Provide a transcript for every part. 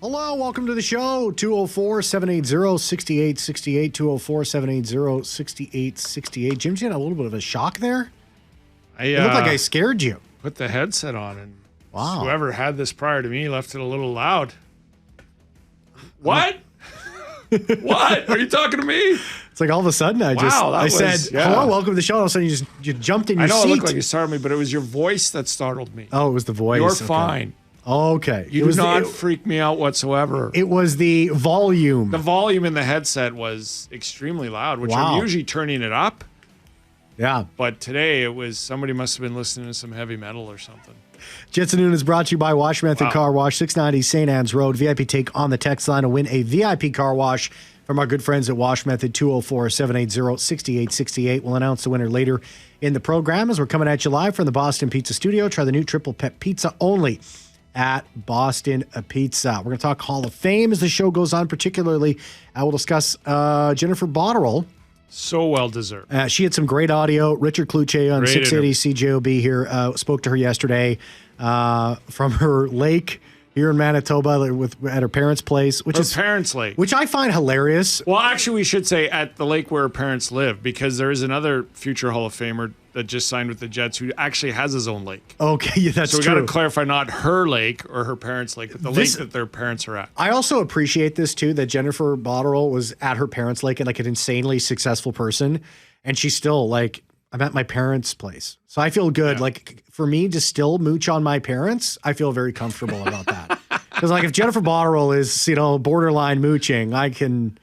Hello, welcome to the show. 204-780-6868, 204-780-6868. Jim's had a little bit of a shock there. It looked like I scared you. Put the headset on, and Wow. whoever had this prior to me left it a little loud. What? What? Are you talking to me? It's like all of a sudden I said, hello, welcome to the show. All of a sudden you jumped in your seat. I know it looked like you startled me, but it was your voice that startled me. Oh, it was the voice. You're okay. fine. Okay. You do not freak me out whatsoever. It was the volume. The volume in the headset was extremely loud, which Wow. I'm usually turning it up. Yeah. But today it was, somebody must have been listening to some heavy metal or something. Jets and Noon is brought to you by Wash Method Wow. Car Wash, 690 St. Anne's Road. VIP take on the text line to win a VIP car wash from our good friends at Wash Method, 204-780-6868. We'll announce the winner later in the program as we're coming at you live from the Boston Pizza Studio. Try the new Triple Pep Pizza only at Boston Pizza. We're going to talk Hall of Fame as the show goes on. Particularly, I will discuss Jennifer Botterill. So well deserved. She had some great audio. Richard Kluche on Great 680 CJOB here spoke to her yesterday from her lake here in Manitoba at her parents' place, which Parents' lake. which I find hilarious. Well, actually, we should say at the lake where her parents live, because there is another future Hall of Famer that just signed with the Jets who actually has his own lake. Okay, yeah, that's So we true. got to clarify not her lake or her parents' lake, but the lake that their parents are at. I also appreciate this too, that Jennifer Botterill was at her parents' lake and like an insanely successful person, and she's still like, I'm at my parents' place. So I feel good. Yeah. Like for me to still mooch on my parents, I feel very comfortable about that. Because like if Jennifer Botterill is, borderline mooching, I can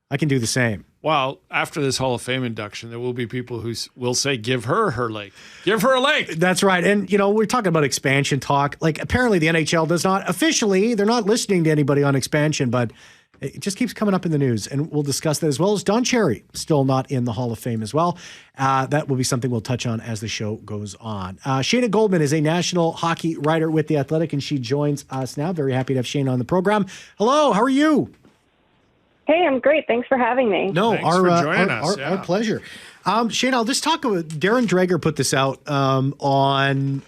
do the same. Well, after this Hall of Fame induction, there will be people who will say, give her her lake. Give her a lake. That's right. And, we're talking about expansion talk. Like apparently the NHL does not officially, they're not listening to anybody on expansion, but it just keeps coming up in the news. And we'll discuss that as well as Don Cherry, still not in the Hall of Fame as well. That will be something we'll touch on as the show goes on. Shayna Goldman is a national hockey writer with The Athletic, and she joins us now. Very happy to have Shayna on the program. Hello, how are you? Hey, I'm great. Thanks for having me. No, Thanks for joining us. Our pleasure. Shane, I'll just talk about Darren Dreger put this out on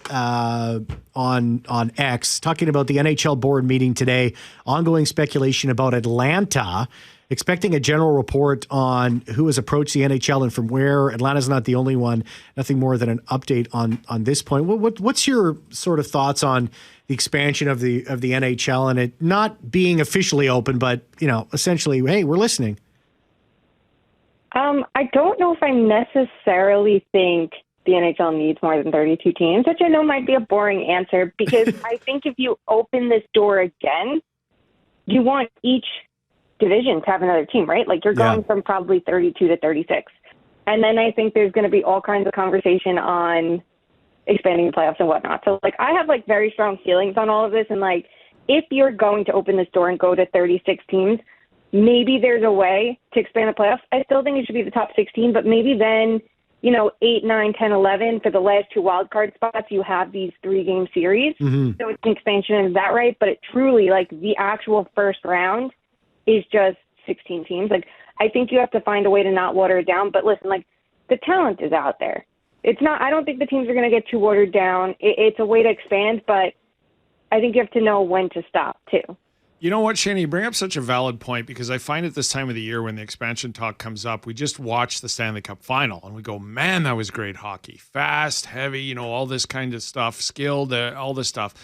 X, talking about the NHL board meeting today, ongoing speculation about Atlanta, expecting a general report on who has approached the NHL and from where. Atlanta's not the only one. Nothing more than an update on this point. What's your sort of thoughts on the expansion of the NHL and it not being officially open, but essentially, hey, we're listening? I don't know if I necessarily think the NHL needs more than 32 teams, which I know might be a boring answer, because I think if you open this door again, you want each division to have another team, right? Like you're going from probably 32 to 36. And then I think there's going to be all kinds of conversation on expanding the playoffs and whatnot. So I have very strong feelings on all of this. And if you're going to open this door and go to 36 teams, maybe there's a way to expand the playoffs. I still think it should be the top 16, but maybe then, 8, 9, 10, 11 for the last two wild card spots, you have these 3-game series. Mm-hmm. So it's an expansion, is that right? But it truly, the actual first round is just 16 teams. I think you have to find a way to not water it down. But listen, the talent is out there. It's not, I don't think the teams are going to get too watered down. It's a way to expand, but I think you have to know when to stop too. You know what, Shayna, you bring up such a valid point, because I find at this time of the year when the expansion talk comes up, we just watch the Stanley Cup final and we go, man, that was great hockey. Fast, heavy, all this kind of stuff, skilled, all this stuff.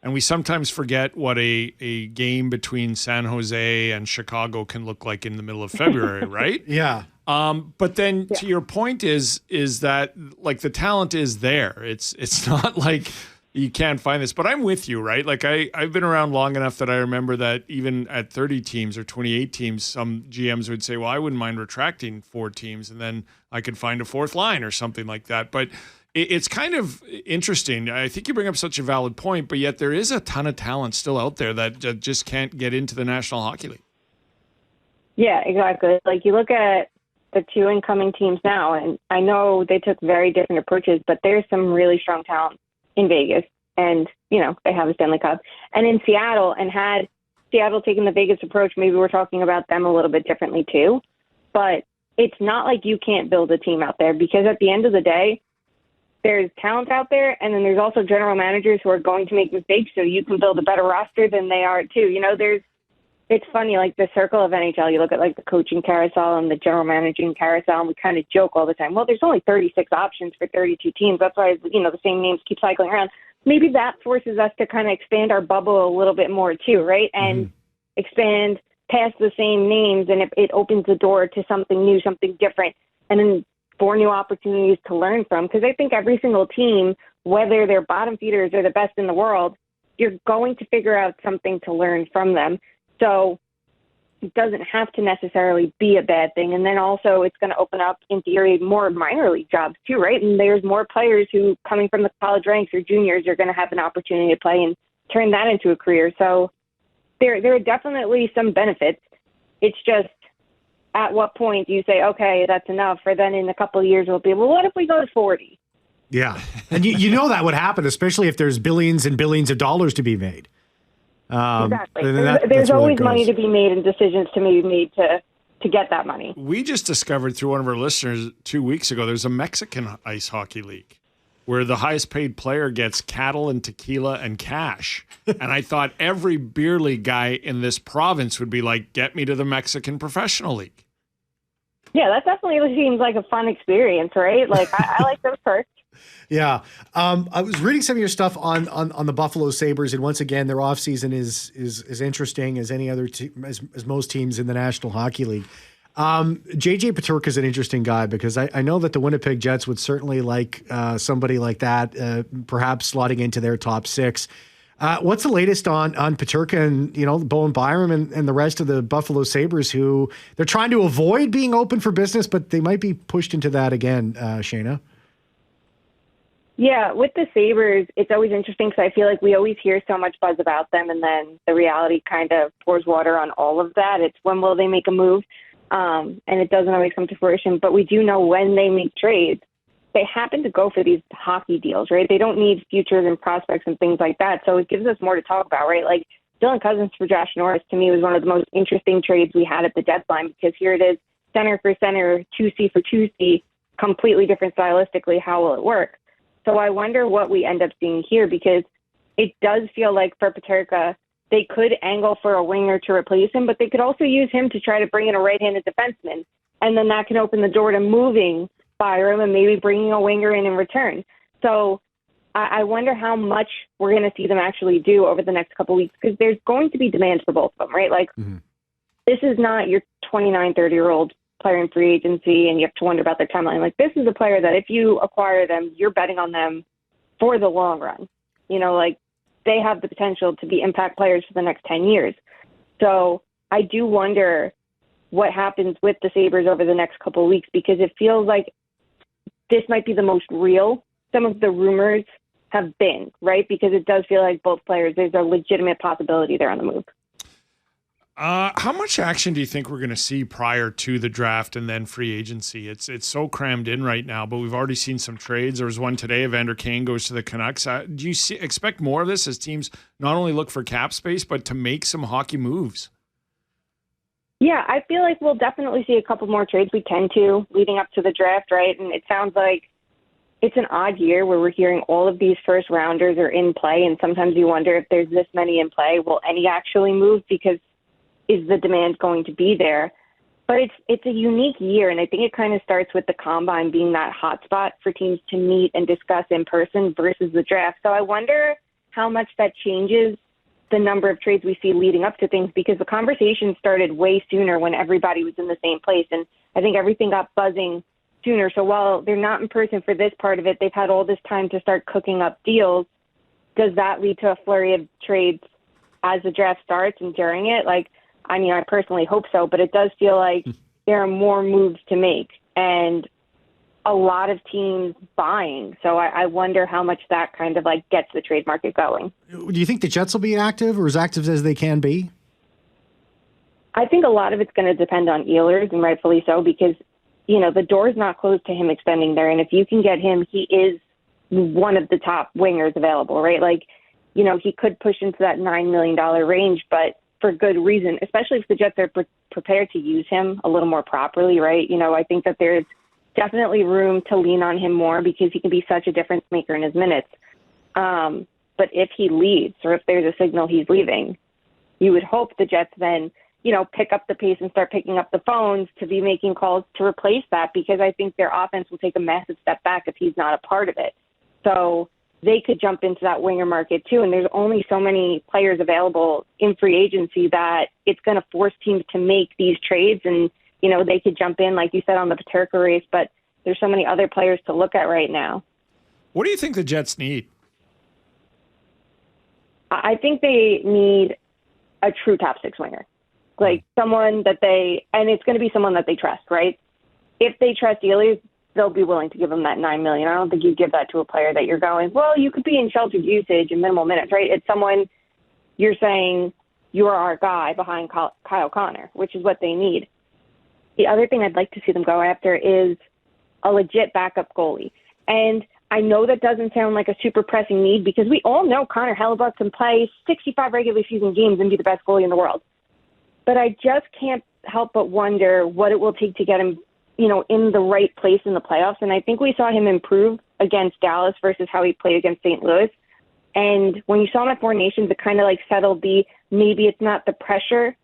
And we sometimes forget what a game between San Jose and Chicago can look like in the middle of February, right? Yeah. But then to your point is that the talent is there. It's not like you can't find this, but I'm with you, right? I've been around long enough that I remember that even at 30 teams or 28 teams, some GMs would say, well, I wouldn't mind retracting 4 teams and then I could find a fourth line or something like that. But it's kind of interesting. I think you bring up such a valid point, but yet there is a ton of talent still out there that just can't get into the National Hockey League. Yeah, exactly. You look at the 2 incoming teams now, and I know they took very different approaches, but there's some really strong talent in Vegas, and, they have a Stanley Cup. And in Seattle, and had Seattle taken the Vegas approach, maybe we're talking about them a little bit differently too. But it's not like you can't build a team out there, because at the end of the day, there's talent out there, and then there's also general managers who are going to make mistakes, so you can build a better roster than they are too. it's funny, like the circle of NHL, you look at like the coaching carousel and the general managing carousel, and we kind of joke all the time, well, there's only 36 options for 32 teams. That's why, the same names keep cycling around. Maybe that forces us to kind of expand our bubble a little bit more too, right? And expand past the same names, and it opens the door to something new, something different, and then 4 new opportunities to learn from. Because I think every single team, whether they're bottom feeders or the best in the world, you're going to figure out something to learn from them. So it doesn't have to necessarily be a bad thing. And then also it's going to open up, in theory, more minor league jobs too, right? And there's more players who, coming from the college ranks or juniors, are going to have an opportunity to play and turn that into a career. So there are definitely some benefits. It's just, at what point do you say, okay, that's enough? Or then in a couple of years we'll be, well, what if we go to 40? Yeah. And you know that would happen, especially if there's billions and billions of dollars to be made. Exactly. There's always money to be made and decisions to be made to get that money. We just discovered through one of our listeners 2 weeks ago, there's a Mexican ice hockey league where the highest paid player gets cattle and tequila and cash. And I thought every beer league guy in this province would be like, get me to the Mexican professional league. Yeah, that definitely seems like a fun experience, right? Like, I like those perks. Yeah. I was reading some of your stuff on the Buffalo Sabres, and once again, their offseason is interesting as any other as most teams in the National Hockey League. JJ Peterka is an interesting guy because I know that the Winnipeg Jets would certainly like somebody like that, perhaps slotting into their top 6. What's the latest on Peterka and, Bowen Byram and the rest of the Buffalo Sabres, who they're trying to avoid being open for business, but they might be pushed into that again, Shayna? Yeah, with the Sabres, it's always interesting because I feel like we always hear so much buzz about them, and then the reality kind of pours water on all of that. It's when will they make a move, and it doesn't always come to fruition. But we do know when they make trades, they happen to go for these hockey deals, right? They don't need futures and prospects and things like that. So it gives us more to talk about, right? Like Dylan Cousins for Josh Norris, to me, was one of the most interesting trades we had at the deadline, because here it is, center for center, 2C for 2C, completely different stylistically. How will it work? So I wonder what we end up seeing here, because it does feel like for Peterka, they could angle for a winger to replace him, but they could also use him to try to bring in a right-handed defenseman. And then that can open the door to moving Byram and maybe bringing a winger in return. So I wonder how much we're going to see them actually do over the next couple of weeks, because there's going to be demand for both of them, right? Like, This is not your 29, 30-year-old player in free agency, and you have to wonder about their timeline. Like, this is a player that if you acquire them, you're betting on them for the long run. They have the potential to be impact players for the next 10 years. So I do wonder what happens with the Sabres over the next couple of weeks, because it feels like this might be the most real some of the rumors have been, right? Because it does feel like both players, there's a legitimate possibility they're on the move. How much action do you think we're going to see prior to the draft and then free agency? It's so crammed in right now, but we've already seen some trades. There was one today. Evander Kane goes to the Canucks. Do you expect more of this as teams not only look for cap space, but to make some hockey moves? Yeah, I feel like we'll definitely see a couple more trades. We tend to leading up to the draft, right? And it sounds like it's an odd year where we're hearing all of these first rounders are in play, and sometimes you wonder if there's this many in play, will any actually move? Because is the demand going to be there? But it's a unique year, and I think it kind of starts with the combine being that hot spot for teams to meet and discuss in person versus the draft. So I wonder how much that changes the number of trades we see leading up to things, because the conversation started way sooner when everybody was in the same place, and I think everything got buzzing sooner. So while they're not in person for this part of it, they've had all this time to start cooking up deals. Does that lead to a flurry of trades as the draft starts and during it? I personally hope so, but it does feel like there are more moves to make and a lot of teams buying. So I wonder how much that kind of gets the trade market going. Do you think the Jets will be active, or as active as they can be? I think a lot of it's going to depend on Ehlers, and rightfully so, because, the door's not closed to him extending there. And if you can get him, he is one of the top wingers available, right? He could push into that $9 million range, but for good reason, especially if the Jets are prepared to use him a little more properly, right? I think that there's definitely room to lean on him more because he can be such a difference maker in his minutes. But if he leaves, or if there's a signal he's leaving, you would hope the Jets then, pick up the pace and start picking up the phones to be making calls to replace that, because I think their offense will take a massive step back if he's not a part of it. So they could jump into that winger market too. And there's only so many players available in free agency that it's going to force teams to make these trades. And, they could jump in, like you said, on the Paterka race, but there's so many other players to look at right now. What do you think the Jets need? I think they need a true top six winger, like someone that and it's going to be someone that they trust, right? If they trust Ehlers, they'll be willing to give him that $9 million. I don't think you give that to a player that you're going, well, you could be in sheltered usage and minimal minutes, right? It's someone you're saying you are our guy behind Kyle Connor, which is what they need. The other thing I'd like to see them go after is a legit backup goalie. And I know that doesn't sound like a super pressing need, because we all know Connor Hellebuyck can play 65 regular season games and be the best goalie in the world. But I just can't help but wonder what it will take to get him, in the right place in the playoffs. And I think we saw him improve against Dallas versus how he played against St. Louis. And when you saw him at Four Nations, it kind of settled maybe it's not the pressure,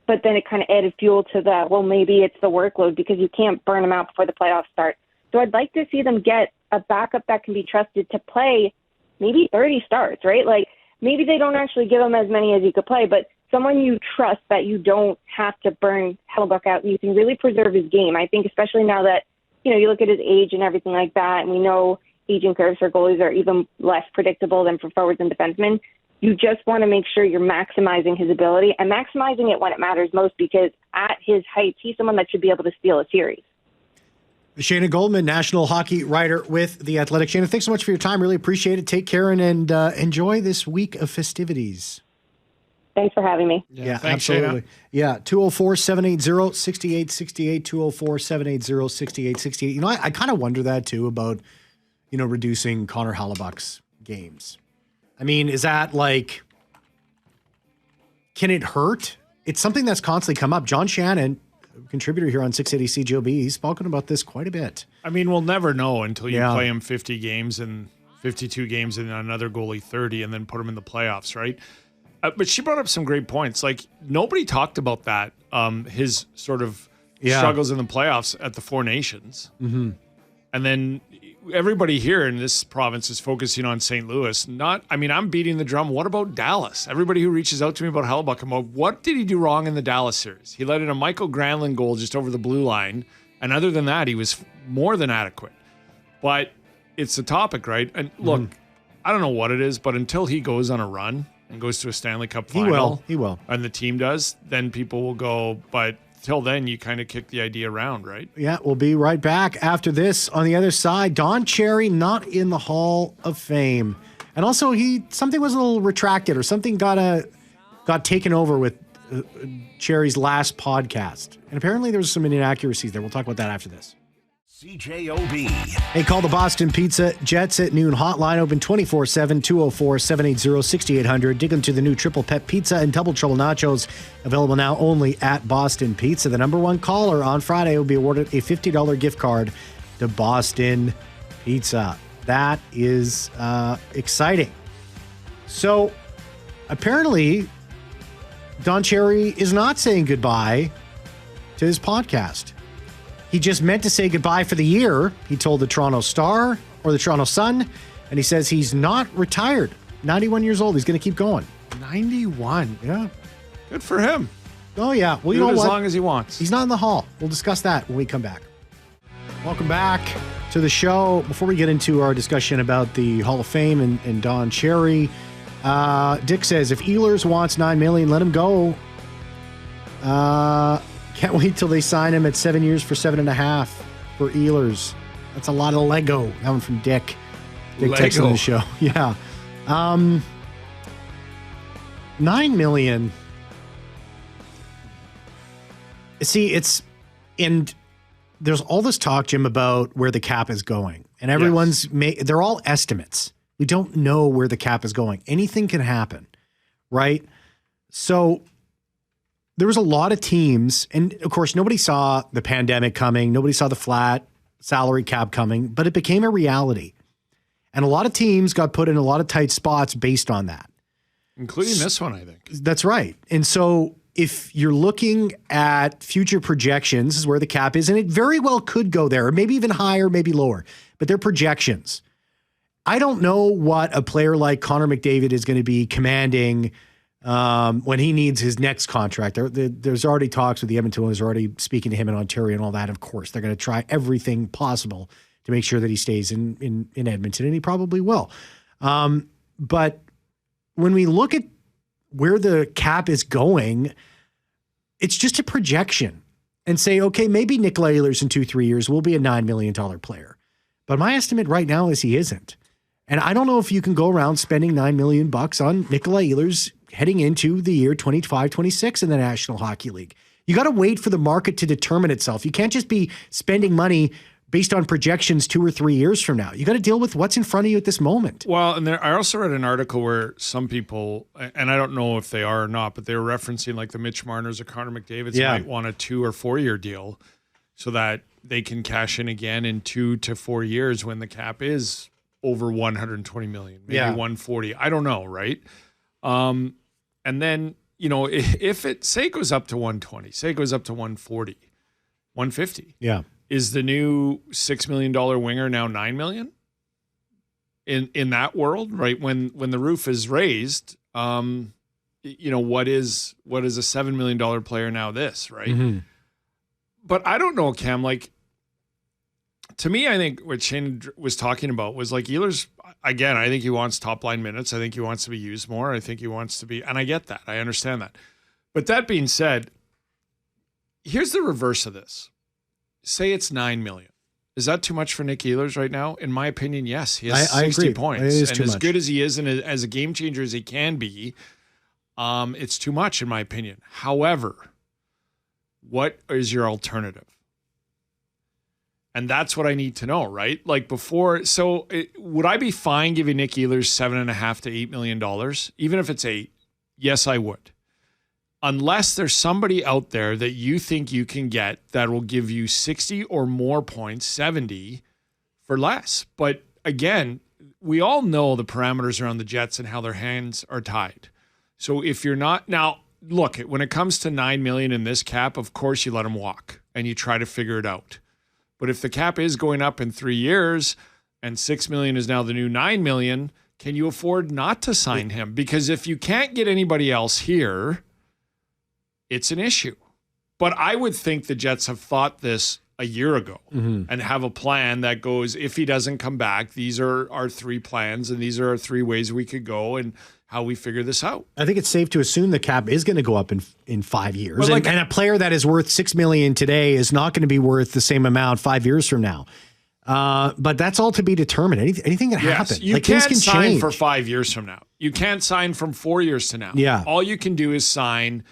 but then it kind of added fuel to the, well, maybe it's the workload, because you can't burn him out before the playoffs start. So I'd like to see them get a backup that can be trusted to play maybe 30 starts, right? Like, maybe they don't actually give him as many as he could play, but someone you trust that you don't have to burn Hellebuyck out and you can really preserve his game. I think especially now that, you look at his age and everything like that, and we know aging curves for goalies are even less predictable than for forwards and defensemen. You just want to make sure you're maximizing his ability and maximizing it when it matters most, because at his height, he's someone that should be able to steal a series. Shayna Goldman, national hockey writer with The Athletic. Shayna, thanks so much for your time. Really appreciate it. Take care and enjoy this week of festivities. Thanks for having me. Yeah, thanks, absolutely. Shayna. Yeah, 204-780-6868, 204-780-6868. I kind of wonder that too about, reducing Connor Hellebuyck's games. I mean, is that can it hurt? It's something that's constantly come up. John Shannon, contributor here on 680 CJOB, he's spoken about this quite a bit. I mean, we'll never know until you play him 50 games and 52 games and another goalie 30 and then put him in the playoffs, right? But she brought up some great points. Nobody talked about that, his sort of struggles in the playoffs at the Four Nations. Mm-hmm. And then everybody here in this province is focusing on St. Louis. I'm beating the drum. What about Dallas? Everybody who reaches out to me about Hellebuyck, I'm like, what did he do wrong in the Dallas series? He let in a Michael Granlund goal just over the blue line. And other than that, he was more than adequate. But it's a topic, right? And look, I don't know what it is, but until he goes on a run and goes to a Stanley Cup final. He will. And the team does, then people will go, but till then, you kind of kick the idea around, right? Yeah, we'll be right back after this. On the other side, Don Cherry not in the Hall of Fame. And also, something was a little retracted, or something got taken over with Cherry's last podcast. And apparently there was some inaccuracies there. We'll talk about that after this. CJOB. Hey, call the Boston Pizza Jets at noon hotline, open 24/7, 204-780-6800. Dig into the new Triple Pet Pizza and Double Trouble Nachos, available now only at Boston Pizza. The number one caller on Friday will be awarded a $50 gift card to Boston Pizza. That is exciting. So, apparently, Don Cherry is not saying goodbye to his podcast. He just meant to say goodbye for the year, he told the Toronto Star or the Toronto Sun, and he says he's not retired. 91 years old. He's going to keep going. 91. Yeah. Good for him. Oh, yeah. Well, you Do know it as what? long as he wants. He's not in the Hall. We'll discuss that when we come back. Welcome back to the show. Before we get into our discussion about the Hall of Fame and Don Cherry, Dick says, if Ehlers wants $9 million, let him go. Can't wait till they sign him at 7 years for $7.5 for Ehlers. That's a lot of Lego. That one from Dick. Dick texting the show. Yeah. $9 million. See, there's all this talk, Jim, about where the cap is going. And everyone's they're all estimates. We don't know where the cap is going. Anything can happen, right? So there was a lot of teams, and of course, nobody saw the pandemic coming. Nobody saw the flat salary cap coming, but it became a reality. And a lot of teams got put in a lot of tight spots based on that. including this one, I think. That's right. And so if you're looking at future projections, this is where the cap is, and it very well could go there, or maybe even higher, maybe lower, but they're projections. I don't know what a player like Connor McDavid is going to be commanding when he needs his next contract. There's already talks with the Edmonton Oilers, already speaking to him in Ontario and all that. Of course, they're going to try everything possible to make sure that he stays in Edmonton, and he probably will. But when we look at where the cap is going, it's just a projection and say, okay, maybe Nikolai Ehlers in 2-3 years will be a $9 million player. But my estimate right now is he isn't. And I don't know if you can go around spending $9 million on Nikolai Ehlers heading into the year 25-26 in the National Hockey League. You got to wait for the market to determine itself. You can't just be spending money based on projections 2 or 3 years from now. You got to deal with what's in front of you at this moment. Well, and I also read an article where some people, and I don't know if they are or not, but they were referencing like the Mitch Marners or Connor McDavids might want a 2 or 4 year deal so that they can cash in again in 2 to 4 years when the cap is over 120 million, maybe 140. I don't know, right? And then, you know, if it, say it goes up to 120, say it goes up to 140, 150. Yeah. Is the new $6 million winger now $9 million? In that world, right? When the roof is raised, you know, what is a $7 million player now this, right? Mm-hmm. But I don't know, Cam, like, to me, I think what Shane was talking about was like Ehlers, again, I think he wants top line minutes. I think he wants to be used more. I think he wants to be, and I get that. I understand that. But that being said, here's the reverse of this. Say it's $9 million. Is that too much for Nick Ehlers right now? In my opinion, yes. He has 60 points. It is and too as much. good as he is and as a game changer as he can be, it's too much in my opinion. However, what is your alternative? And that's what I need to know, right? Like before, so would I be fine giving Nick Ehlers $7.5 to $8 million? Even if it's $8? Yes, I would. Unless there's somebody out there that you think you can get that will give you 60 or more points, 70 for less. But again, we all know the parameters around the Jets and how their hands are tied. So if you're not, now look, when it comes to $9 million in this cap, of course you let him walk and you try to figure it out. But if the cap is going up in 3 years and $6 million is now the new $9 million, can you afford not to sign him? Because if you can't get anybody else here, it's an issue. But I would think the Jets have thought this a year ago and have a plan that goes, if he doesn't come back, these are our 3 plans and these are our 3 ways we could go and how we figure this out. I think it's safe to assume the cap is going to go up in 5 years. But like, and a player that is worth $6 million today is not going to be worth the same amount 5 years from now. But that's all to be determined. Anything can happen. You like, can't things can sign change. for 5 years from now. You can't sign from 4 years to now. Yeah. All you can do is sign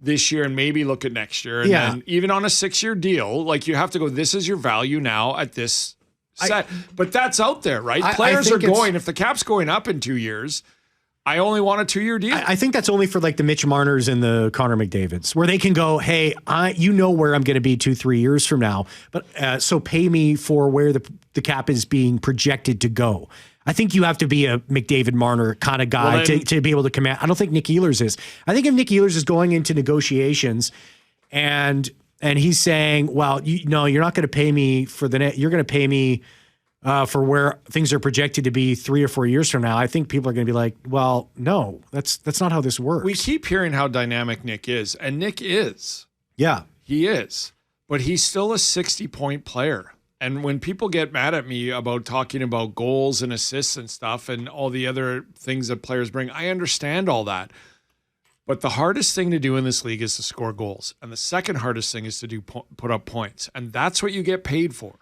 this year and maybe look at next year. And then even on a 6-year deal, like you have to go, this is your value now at this set. But that's out there, right? Players are going, if the cap's going up in 2 years, I only want a 2-year deal. I think that's only for like the Mitch Marners and the Connor McDavids, where they can go, hey, you know where I'm going to be 2-3 years from now, but so pay me for where the cap is being projected to go. I think you have to be a McDavid Marner kind of guy to be able to command. I don't think Nick Ehlers is. I think if Nick Ehlers is going into negotiations and he's saying, well, you're not going to pay me for the net. You're going to pay me for where things are projected to be 3 or 4 years from now. I think people are going to be like, well, no, that's not how this works. We keep hearing how dynamic Nick is, and Nick is. Yeah. He is. But he's still a 60-point player. And when people get mad at me about talking about goals and assists and stuff and all the other things that players bring, I understand all that. But the hardest thing to do in this league is to score goals. And the second hardest thing is to put up points. And that's what you get paid for.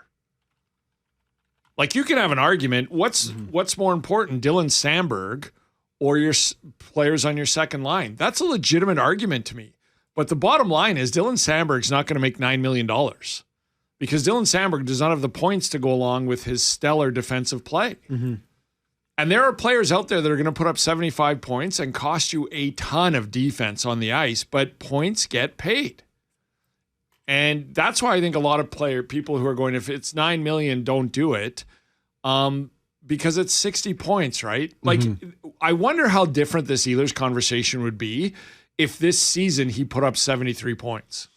Like, you can have an argument. What's more important, Dylan Sandberg or your players on your second line? That's a legitimate argument to me. But the bottom line is Dylan Sandberg's not going to make $9 million. Because Dylan Sandberg does not have the points to go along with his stellar defensive play. And there are players out there that are going to put up 75 points and cost you a ton of defense on the ice, but points get paid. And that's why I think a lot of people who are going, if it's $9 million, don't do it. because it's 60 points, right? Like, I wonder how different this Ehlers conversation would be if this season he put up 73 points.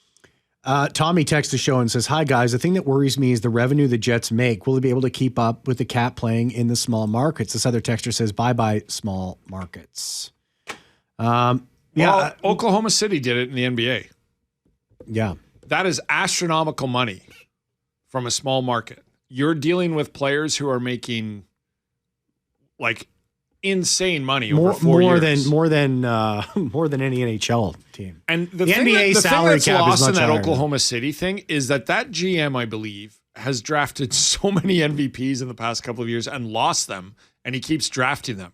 Tommy texts the show and says, "Hi guys, the thing that worries me is the revenue the Jets make. Will they be able to keep up with the cap playing in the small markets?" This other texter says, "Bye-bye small markets." Well, Oklahoma City did it in the NBA. Yeah. That is astronomical money from a small market. You're dealing with players who are making like insane money over 4 years. More than any NHL team. And the NBA salary that's cap is lost in much that higher. Oklahoma City thing is that GM, I believe, has drafted so many MVPs in the past couple of years and lost them, and he keeps drafting them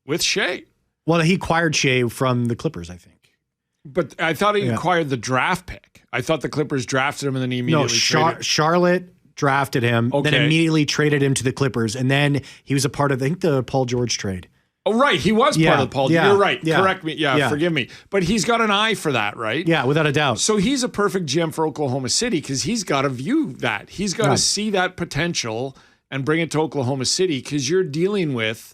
with Shea. Well, he acquired Shea from the Clippers, I think. But I thought he acquired the draft pick. I thought the Clippers drafted him and then he immediately traded. Charlotte drafted him, Okay. then immediately traded him to the Clippers, and then he was a part of, I think, the Paul George trade. Oh, right. He was part of the Paul. Yeah, You're right. yeah, Correct me. Yeah, forgive me. But he's got an eye for that, right? Yeah, without a doubt. So he's a perfect GM for Oklahoma City because he's got to view that. He's got to see that potential and bring it to Oklahoma City because you're dealing with,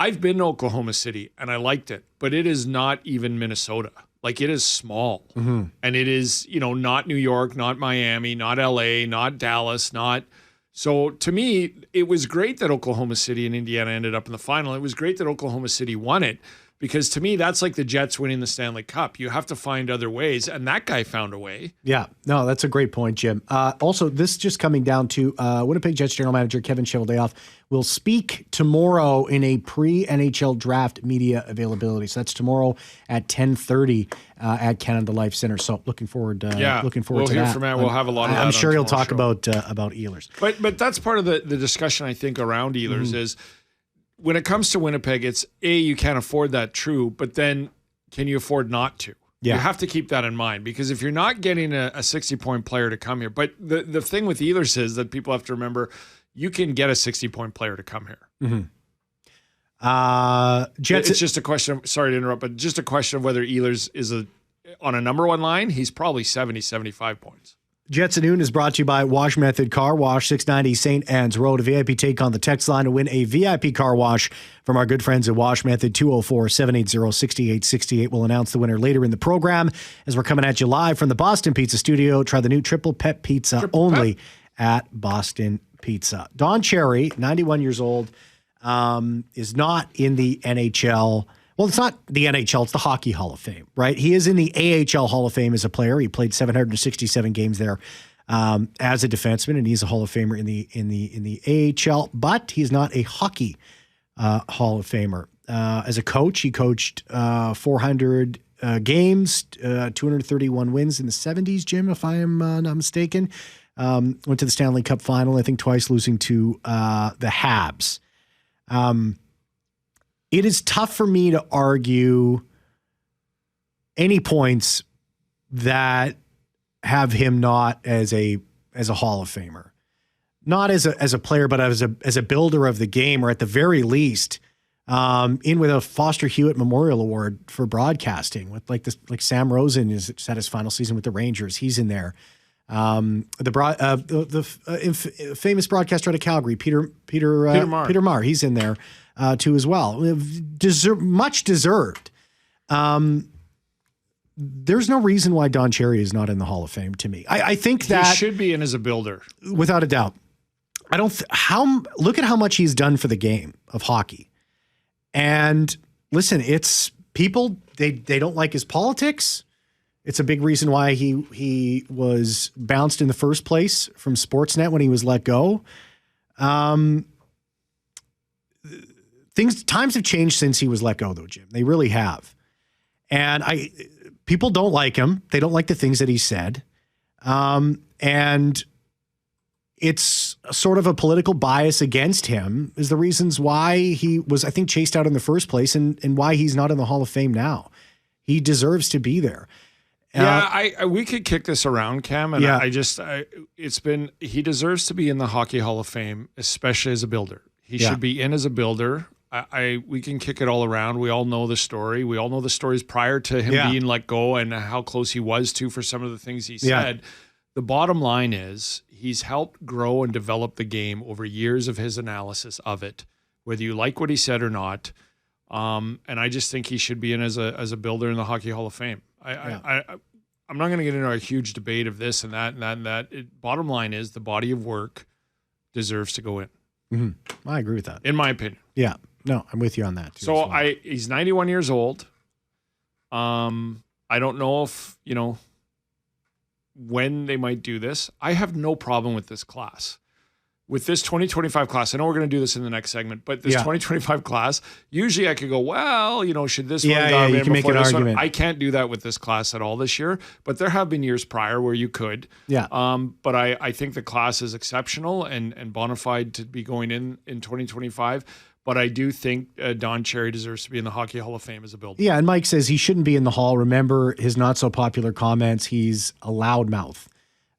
I've been to Oklahoma City and I liked it, but it is not even Minnesota. Like, it is small. And it is, not New York, not Miami, not LA, not Dallas, not. So to me, it was great that Oklahoma City and Indiana ended up in the final. It was great that Oklahoma City won it because to me, that's like the Jets winning the Stanley Cup. You have to find other ways, and that guy found a way. Yeah, no, that's a great point, Jim. Also, this just coming down to Winnipeg Jets general manager Kevin Cheveldayoff will speak tomorrow in a pre-NHL draft media availability. So that's tomorrow at 10:30 at Canada Life Center. So looking forward. Looking forward to that. We'll hear from him. We'll have a lot of that. I'm sure on he'll talk tomorrow's about Ehlers. But that's part of the discussion I think around Ehlers is when it comes to Winnipeg, it's you can't afford that, true, but then can you afford not to? Yeah. You have to keep that in mind because if you're not getting a 60-point player to come here, but the thing with Ehlers is that people have to remember you can get a 60-point player to come here. Jets. It's just a question of, sorry to interrupt, but just a question of whether Ehlers is on a number one line, he's probably 70, 75 points. Jets at Noon is brought to you by Wash Method Car Wash, 690 St. Anne's Road. A VIP take on the text line to win a VIP car wash from our good friends at Wash Method. 204-780-6868. We'll announce the winner later in the program as we're coming at you live from the Boston Pizza Studio. Try the new Triple Pep Pizza at Boston Pizza. Don Cherry, 91 years old, is not in the NHL. Well, it's not the NHL, it's the Hockey Hall of Fame, right? He is in the AHL Hall of Fame as a player. He played 767 games there as a defenseman, and he's a Hall of Famer in the AHL, but he's not a Hockey Hall of Famer. As a coach, he coached 400 games, 231 wins in the 70s, Jim, if I am not mistaken. Went to the Stanley Cup final, I think twice, losing to the Habs. It is tough for me to argue any points that have him not as a Hall of Famer, not as a player, but as a builder of the game, or at the very least, in with a Foster Hewitt Memorial Award for broadcasting with like Sam Rosen is at his final season with the Rangers. He's in there. The famous broadcaster out of Calgary, Peter Marr, he's in there too as well. Much deserved. There's no reason why Don Cherry is not in the Hall of Fame to me. I think that he should be in as a builder, without a doubt. Look at how much he's done for the game of hockey. And listen, it's people, they don't like his politics. It's a big reason why he was bounced in the first place from Sportsnet when he was let go. Times have changed since he was let go, though, Jim. They really have. And people don't like him. They don't like the things that he said. And it's sort of a political bias against him is the reasons why he was, I think, chased out in the first place and why he's not in the Hall of Fame now. He deserves to be there. We could kick this around, Cam, and he deserves to be in the Hockey Hall of Fame, especially as a builder. He should be in as a builder. We can kick it all around. We all know the story. We all know the stories prior to him being let go and how close he was to for some of the things he said. The bottom line is he's helped grow and develop the game over years of his analysis of it, whether you like what he said or not. And I just think he should be in as a builder in the Hockey Hall of Fame. I'm not going to get into a huge debate of this and that and that and that. Bottom line is the body of work deserves to go in. Mm-hmm. I agree with that. In my opinion. Yeah. No, I'm with you on that too. So he's 91 years old. I don't know if, when they might do this. I have no problem with this class. With this 2025 class, I know we're going to do this in the next segment, but this 2025 class, usually I could go, well, should this one have you been can make before an this argument. one? I can't do that with this class at all this year, but there have been years prior where you could. Yeah. But I think the class is exceptional and bona fide to be going in 2025. But I do think Don Cherry deserves to be in the Hockey Hall of Fame as a builder. Yeah, and Mike says he shouldn't be in the Hall. Remember his not so popular comments. He's a loudmouth.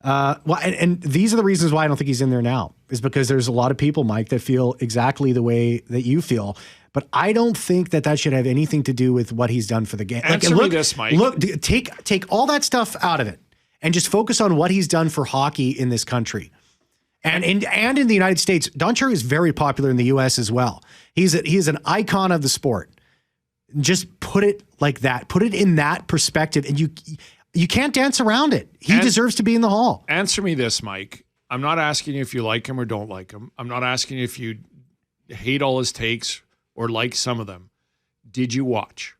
And these are the reasons why I don't think he's in there now, is because there's a lot of people, Mike, that feel exactly the way that you feel. But I don't think that should have anything to do with what he's done for the game. Answer me this, Mike. Look, take all that stuff out of it and just focus on what he's done for hockey in this country. And in the United States. Don Cherry is very popular in the U.S. as well. He's an icon of the sport. Just put it like that. Put it in that perspective, and you can't dance around it. He deserves to be in the Hall. Answer me this, Mike. I'm not asking you if you like him or don't like him. I'm not asking you if you hate all his takes or like some of them. Did you watch?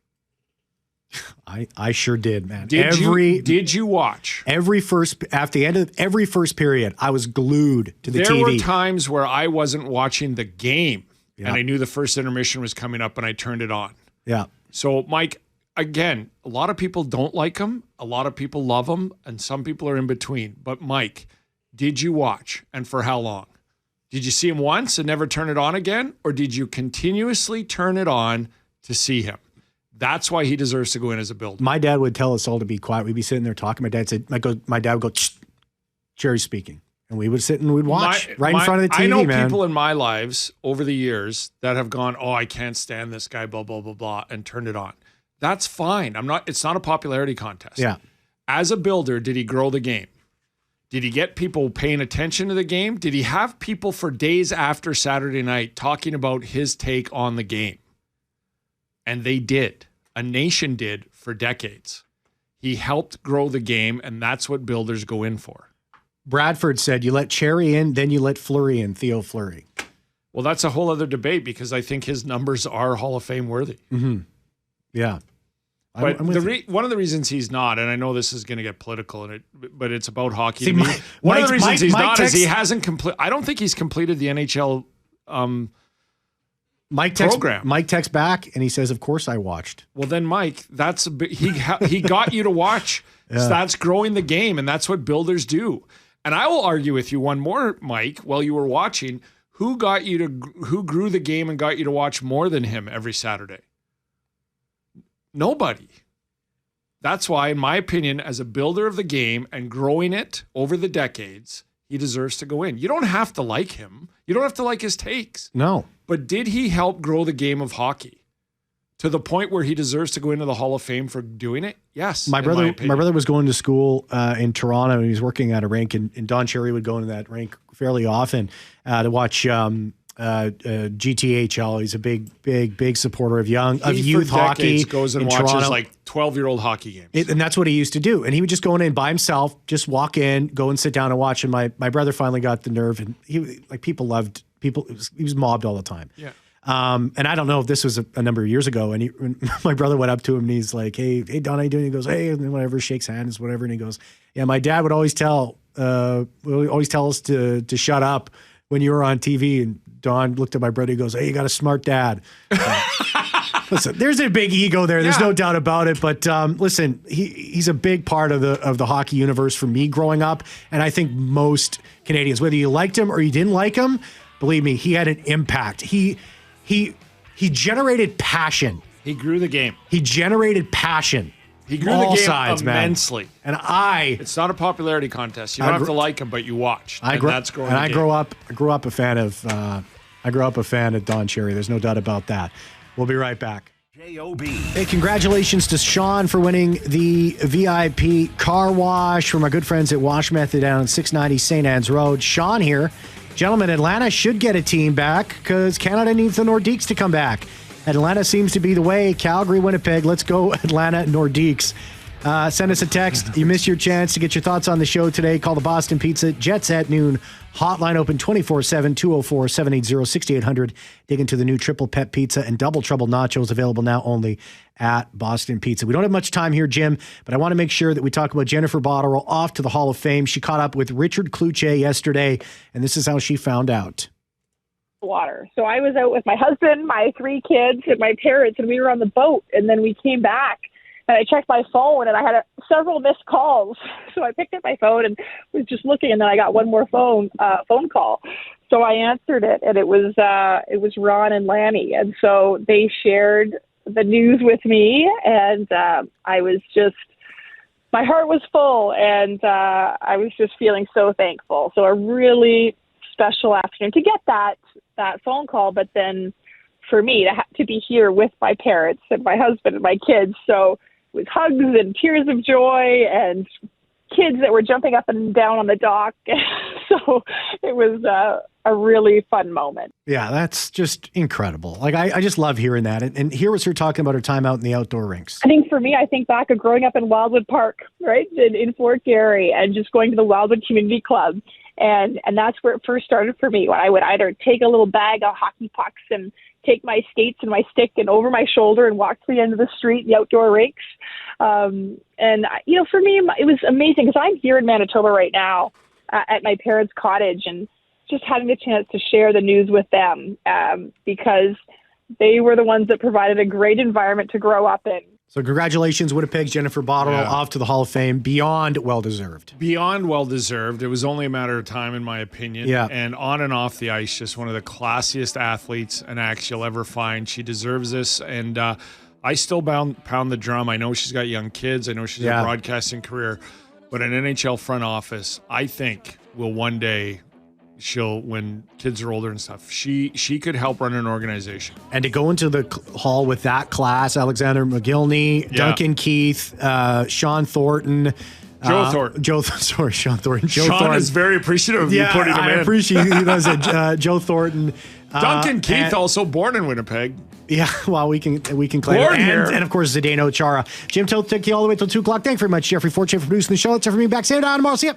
I sure did, man. Did you watch? At the end of every first period, I was glued to the TV. There were times where I wasn't watching the game, and I knew the first intermission was coming up, and I turned it on. Yeah. So, Mike, again, a lot of people don't like him. A lot of people love him, and some people are in between. But, Mike, did you watch, and for how long? Did you see him once and never turn it on again, or did you continuously turn it on to see him? That's why he deserves to go in as a builder. My dad would tell us all to be quiet. We'd be sitting there talking. My dad would go, Cherry's speaking. And we would sit and we'd watch in front of the TV, I know man. people in my lives over the years that have gone, oh, I can't stand this guy, blah, blah, blah, blah, and turned it on. That's fine. It's not a popularity contest. Yeah. As a builder, did he grow the game? Did he get people paying attention to the game? Did he have people for days after Saturday night talking about his take on the game? And they did. A nation did for decades. He helped grow the game, and that's what builders go in for. Bradford said, you let Cherry in, then you let Fleury in, Theo Fleury. Well, that's a whole other debate because I think his numbers are Hall of Fame worthy. Mm-hmm. Yeah. But one of the reasons he's not, and I know this is going to get political, but it's about hockey. See, to me. One of the reasons he's not is he hasn't completed. I don't think he's completed the NHL Mike texts back and he says, "Of course I watched." Well, then, Mike, he got you to watch. Yeah. So that's growing the game, and that's what builders do. And I will argue with you one more, Mike. While you were watching, who grew the game and got you to watch more than him every Saturday? Nobody. That's why, in my opinion, as a builder of the game and growing it over the decades, he deserves to go in. You don't have to like him. You don't have to like his takes. No. But did he help grow the game of hockey to the point where he deserves to go into the Hall of Fame for doing it? Yes. My brother was going to school in Toronto, and he was working at a rink, and Don Cherry would go into that rink fairly often to watch GTHL. He's a big supporter of youth hockey. Goes and in watches Toronto. like 12-year-old hockey games. And that's what he used to do. And he would just go in by himself, just walk in, go and sit down and watch. And my brother finally got the nerve, and he was mobbed all the time. Yeah. And I don't know if this was a number of years ago. And my brother went up to him and he's like, "Hey, Don, how you doing?" He goes, "Hey," and then whatever, shakes hands, whatever. And he goes, "Yeah, my dad would always tell us to shut up when you were on TV." And Don looked at my brother. He goes, "Hey, you got a smart dad." Listen, there's a big ego there. There's no doubt about it. But listen, he's a big part of the hockey universe for me growing up. And I think most Canadians, whether you liked him or you didn't like him, believe me, he had an impact. He generated passion. He grew the game. He generated passion. He grew the game immensely. Man. And it's not a popularity contest. You don't have to like him, but you watched. I grew up a fan of Don Cherry. There's no doubt about that. We'll be right back. J-O-B. Hey, congratulations to Sean for winning the VIP car wash from our good friends at Wash Method down on 690 St. Anne's Road. Sean here. Gentlemen, Atlanta should get a team back because Canada needs the Nordiques to come back. Atlanta seems to be the way. Calgary, Winnipeg, let's go Atlanta Nordiques. Send us a text. You missed your chance to get your thoughts on the show today. Call the Boston Pizza Jets at noon. Hotline open 24/7, 204-780-6800. Dig into the new Triple Pep Pizza and Double Trouble Nachos, available now only at Boston Pizza. We don't have much time here, Jim, but I want to make sure that we talk about Jennifer Botterill off to the Hall of Fame. She caught up with Richard Kluche yesterday, and this is how she found out. Water. So I was out with my husband, my 3 kids, and my parents, and we were on the boat, and then we came back. And I checked my phone, and I had several missed calls. So I picked up my phone and was just looking, and then I got one more phone call. So I answered it, and it was Ron and Lanny, and so they shared the news with me, and I was just, my heart was full, and I was just feeling so thankful. So a really special afternoon to get that phone call, but then for me to be here with my parents and my husband and my kids. So it was hugs and tears of joy and kids that were jumping up and down on the dock. So it was a really fun moment. Yeah, that's just incredible. Like, I just love hearing that. And here was her talking about her time out in the outdoor rinks. I think for me, I think back of growing up in Wildwood Park, right, in Fort Garry, and just going to the Wildwood Community Club. And that's where it first started for me, when I would either take a little bag of hockey pucks and take my skates and my stick and over my shoulder and walk to the end of the street, the outdoor rinks. And, for me, it was amazing because I'm here in Manitoba right now at my parents' cottage, and just having the chance to share the news with them because they were the ones that provided a great environment to grow up in. So congratulations, Winnipeg's Jennifer Botterill, off to the Hall of Fame. Beyond well-deserved. Beyond well-deserved. It was only a matter of time, in my opinion. Yeah. And on and off the ice, just one of the classiest athletes and acts you'll ever find. She deserves this. And I still pound the drum. I know she's got young kids. I know she's a broadcasting career. But an NHL front office, I think, will one day... when kids are older and stuff, she could help run an organization. And to go into the hall with that class, Alexander McGillney, Duncan Keith, Sean Thornton. Joe Thornton. Sean Thornton. Sean is very appreciative of you putting him in. I appreciate he does it. Joe Thornton. Duncan Keith, also born in Winnipeg. Yeah, well, we can claim born it. here. And of course, Zdeno Chara. Jim Toth took you all the way till 2 o'clock. Thank you very much, Jeffrey Fortune, for producing the show. It's for me back same time tomorrow. See ya.